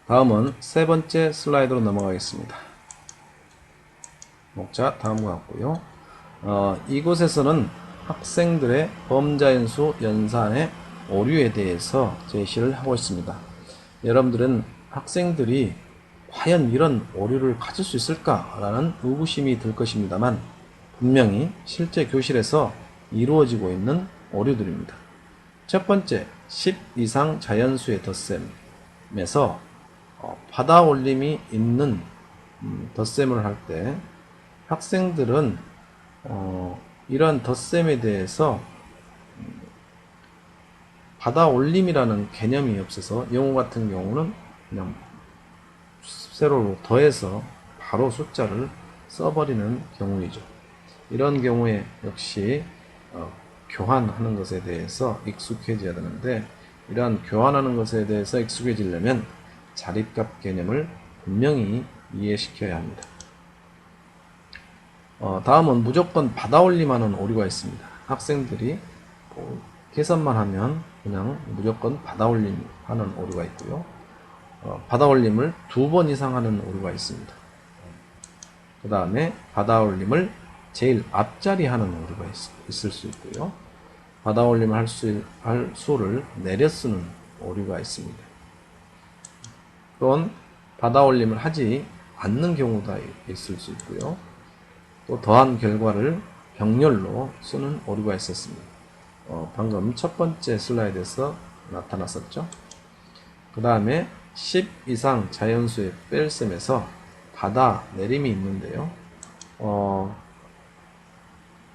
다음은 세 번째 슬라이드로 넘어가겠습니다. 목차 다음과 같고요. 이곳에서는 학생들의 범자연수 연산의 오류에 대해서 제시를 하고 있습니다. 여러분들은 학생들이 과연 이런 오류를 가질 수 있을까라는 의구심이 들 것입니다만 분명히 실제 교실에서 이루어지고 있는 오류들입니다. 첫 번째, 10 이상 자연수의 덧셈에서 바다 올림이 있는 덧셈을 할 때 학생들은 이런 덧셈에 대해서 바다 올림이라는 개념이 없어서 영어 같은 경우는 그냥 세로로 더해서 바로 숫자를 써버리는 경우이죠. 이런 경우에 역시 교환하는 것에 대해서 익숙해져야 되는데, 이러한 교환하는 것에 대해서 익숙해지려면 자립값 개념을 분명히 이해시켜야 합니다. 다음은 무조건 받아올림하는 오류가 있습니다. 학생들이 계산만 하면 그냥 무조건 받아올림하는 오류가 있고요. 받아올림을 2번 이상 하는 오류가 있습니다. 그 다음에 받아올림을 제일 앞자리 하는 오류가 있을 수 있고요. 받아올림을 할 수를 내려 쓰는 오류가 있습니다. 또는 받아올림을 하지 않는 경우가 있을 수 있고요. 또 더한 결과를 병렬로 쓰는 오류가 있었습니다. 방금 첫 번째 슬라이드에서 나타났었죠. 그 다음에 10 이상 자연수의 뺄셈에서 바다 내림이 있는데요.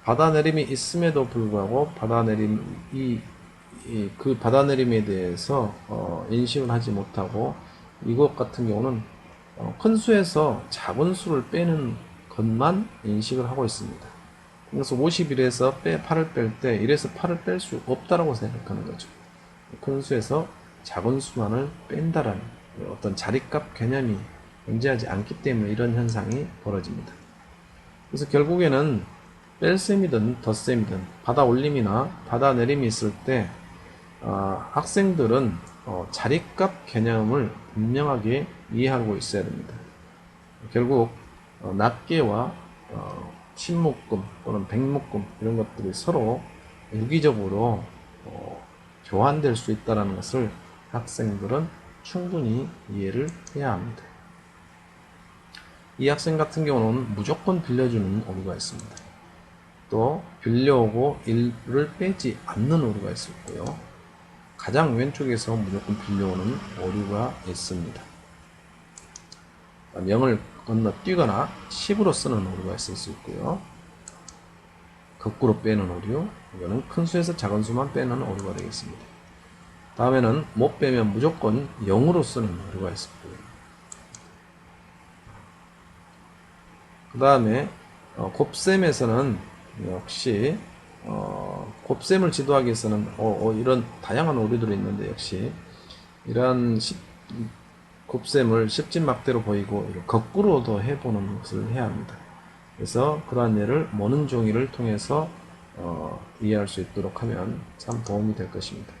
바다 내림이 있음에도 불구하고 바다 내림이 그 바다 내림에 대해서 인식을 하지 못하고 이것 같은 경우는 큰 수에서 작은 수를 빼는 것만 인식을 하고 있습니다. 그래서 51에서 8을 뺄 때 1에서 8을 뺄 수 없다라고 생각하는 거죠. 큰 수에서 작은 수만을 뺀다라는 어떤 자립값 개념이 존재하지 않기 때문에 이런 현상이 벌어집니다. 그래서 결국에는 뺄셈이든 덧셈이든 바다 올림이나 바다 내림이 있을 때 학생들은 자립값 개념을 분명하게 이해하고 있어야 됩니다. 결국 낱개와 신묶음 또는 백묶음 이런 것들이 서로 유기적으로 교환될 수 있다는 것을 학생들은 충분히 이해를 해야 합니다. 이 학생 같은 경우는 무조건 빌려주는 오류가 있습니다. 또 빌려오고 1을 빼지 않는 오류가 있었고요. 가장 왼쪽에서 무조건 빌려오는 오류가 있습니다. 0을 건너뛰거나 10으로 쓰는 오류가 있을 수 있고요. 거꾸로 빼는 오류, 이거는 큰 수에서 작은 수만 빼는 오류가 되겠습니다. 다음에는 못 빼면 무조건 0으로 쓰는 오류가 있었고요. 그 다음에 곱셈에서는 역시 곱셈을 지도하기 위해서는 이런 다양한 오류들이 있는데 역시 이러한 곱셈을 10진막대로 보이고 거꾸로도 해보는 것을 해야 합니다. 그래서 그러한 예를 모는 종이를 통해서 이해할 수 있도록 하면 참 도움이 될 것입니다.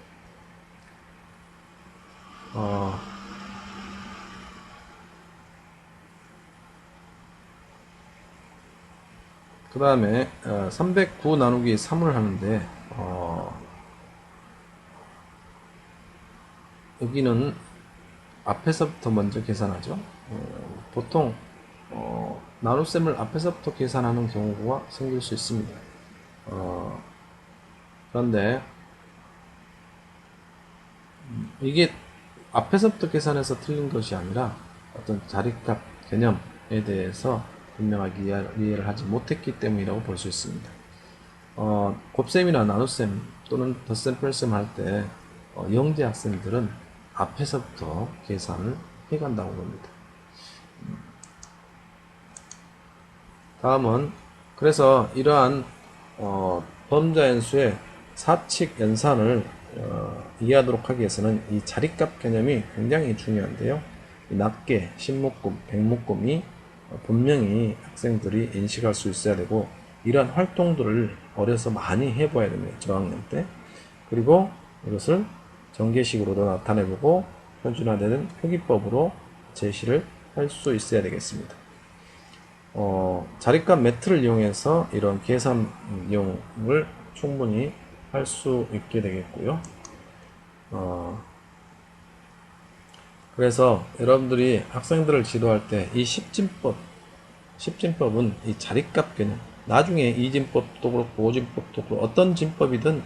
그 다음에 309 나누기 3을 하는데 여기는 앞에서부터 먼저 계산하죠. 보통 나눗셈을 앞에서부터 계산하는 경우가 생길 수 있습니다. 그런데 이게 앞에서부터 계산해서 틀린 것이 아니라 어떤 자립값 개념에 대해서 분명하게 이해를 하지 못했기 때문이라고 볼 수 있습니다. 곱셈이나 나눗셈 또는 덧셈 뺄셈 할 때 영재 학생들은 앞에서부터 계산을 해간다고 봅니다. 다음은 그래서 이러한 범자연수의 사칙 연산을 이해하도록 하기 위해서는 이 자립값 개념이 굉장히 중요한데요. 이 낱개, 신묶음, 백묶음이 분명히 학생들이 인식할 수 있어야 되고 이러한 활동들을 어려서 많이 해봐야 됩니다. 저학년 때. 그리고 이것을 전개식으로도 나타내보고 표준화되는 표기법으로 제시를 할 수 있어야 되겠습니다. 자립값 매트를 이용해서 이런 계산용을 충분히 할 수 있게 되겠고요. 그래서 여러분들이 학생들을 지도할 때 이 십진법은 이 자립값 개념, 나중에 이진법도 그렇고 오진법도 그렇고 어떤 진법이든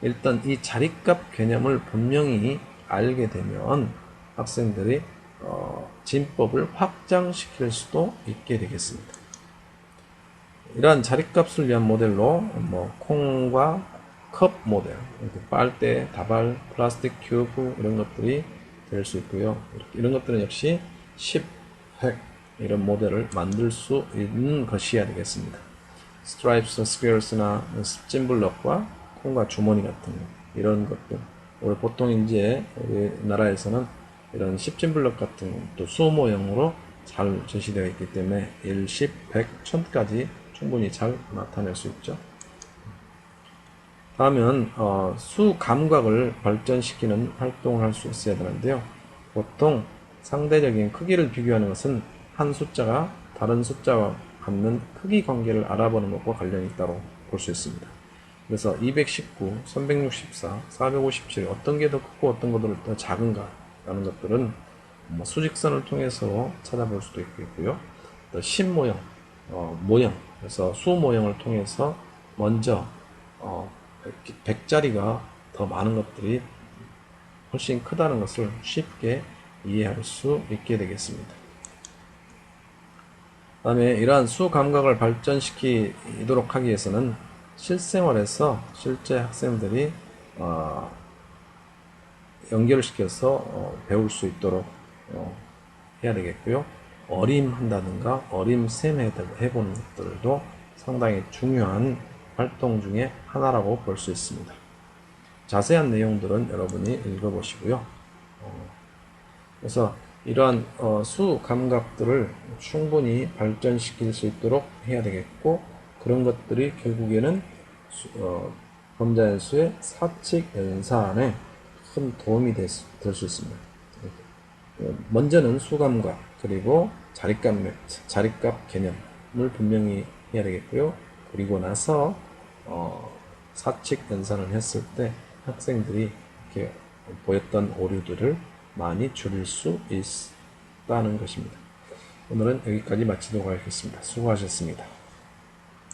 일단 이 자립값 개념을 분명히 알게 되면 학생들이 진법을 확장시킬 수도 있게 되겠습니다. 이러한 자립값을 위한 모델로 콩과 컵 모델, 빨대, 다발, 플라스틱 큐브 이런 것들이 될 수 있고요. 이런 것들은 역시 10, 100 이런 모델을 만들 수 있는 것이어야 되겠습니다. 스트라이프스, 스퀘어스나 찜블럭과 콩과 주머니 같은 이런 것들, 우리 보통 이제 우리나라에서는 이런 10진블럭 같은 또 수 모형으로 잘 제시되어 있기 때문에 1, 10, 100, 1000까지 충분히 잘 나타낼 수 있죠. 다음은 수 감각을 발전시키는 활동을 할 수 있어야 되는데요. 보통 상대적인 크기를 비교하는 것은 한 숫자가 다른 숫자와 갖는 크기 관계를 알아보는 것과 관련이 있다고 볼 수 있습니다. 그래서 219, 364, 457 어떤 게 더 크고 어떤 것들은 더 작은가 라는 것들은 수직선을 통해서 찾아볼 수도 있겠고요. 또 신모형, 모형, 그래서 수 모형을 통해서 먼저 100짜리가 더 많은 것들이 훨씬 크다는 것을 쉽게 이해할 수 있게 되겠습니다. 그 다음에 이러한 수 감각을 발전시키도록 하기 위해서는 실생활에서 실제 학생들이 연결을 시켜서 배울 수 있도록 해야 되겠고요. 어림한다든가 어림셈 해보는 것들도 상당히 중요한 활동 중에 하나라고 볼 수 있습니다. 자세한 내용들은 여러분이 읽어보시고요. 그래서 이러한 수 감각들을 충분히 발전시킬 수 있도록 해야 되겠고, 그런 것들이 결국에는 범자연수의 사칙 연산에 큰 도움이 될 수 있습니다. 먼저는 수 감각, 그리고 자립값 개념을 분명히 해야 되겠고요. 그리고 나서 사칙 연산을 했을 때 학생들이 이렇게 보였던 오류들을 많이 줄일 수 있다는 것입니다. 오늘은 여기까지 마치도록 하겠습니다. 수고하셨습니다.